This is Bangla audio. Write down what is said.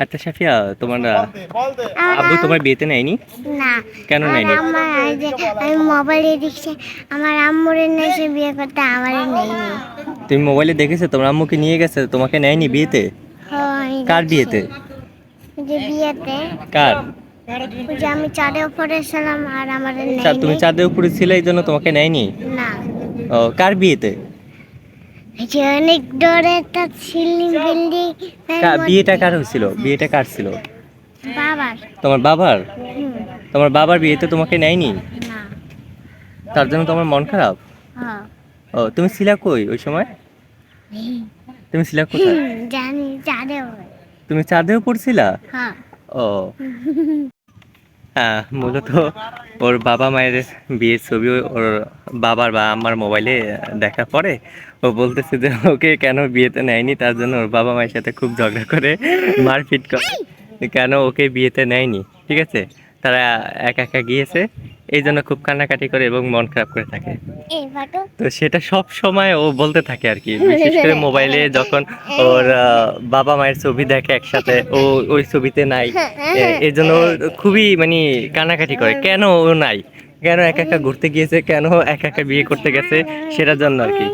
আচ্ছা সাফিয়া, তোমার আব্বু তোমার বিয়েতে নেয়নি? না। কেন আর নেয়নি? আমার এই যে আমি মোবাইলে দেখছি আমার আম্মুরে নেছে বিয়ে করতে, আমারে নেয়নি। তুমি মোবাইলে দেখেছো তোমার আম্মুকে নিয়ে গেছে, তোমাকে নেয়নি বিয়েতে? আমি কার দেখছি বিয়েতে? যে বিয়েতে কার? ওই যে আমি চাঁদে উপরে ছিলাম আর আমারে তুমি নেয়নি। চাঁদের উপরে ছিলে এই জন্য তোমাকে নেয়নি? না, ও, কার বিয়েতে? এই যে অনেক দূরে একটা সিলিং বিল্ডিং এর বিয়েটা মধ্যে কার হয়েছিল? বিয়েটা কার ছিল? বাবার। তোমার বাবার? হুম, তোমার বাবার বিয়েতে তোমাকে নেয়নি? না। তার জন্য তোমার মন খারাপ? হ্যাঁ। ও, তুমি ছিলা কই ওই সময়? তুমি ছিলা কোথায়? জানি চাঁদে উপরে। তুমি চাঁদেও পড়ছিলা? হ্যাঁ। ও হ্যাঁ, মূলত ওর বাবা মায়ের বিয়ের ছবি ওর বাবার বা আমার মোবাইলে দেখার পরে ও বলতেছে যে ওকে কেন বিয়েতে নেয়নি, তার জন্য ওর বাবা মায়ের সাথে খুব ঝগড়া করে মারপিট করে কেন ওকে বিয়েতে নেয়নি। ঠিক আছে, তারা একা একা গিয়েছে, এই জন্য খুব কান্নাকাটি করে এবং মন খারাপ করে থাকে। তো সেটা সব সময় ও বলতে থাকে আর কি, বিশেষ করে মোবাইলে যখন ওর বাবা মায়ের ছবি দেখে একসাথে, ও ওই ছবিতে নাই। এই জন্য ওর খুবই মানে কান্নাকাটি করে, কেন ও নাই, কেন একা একা ঘুরতে গিয়েছে, কেন একা একা বিয়ে করতে গেছে, সেটার জন্য আর কি।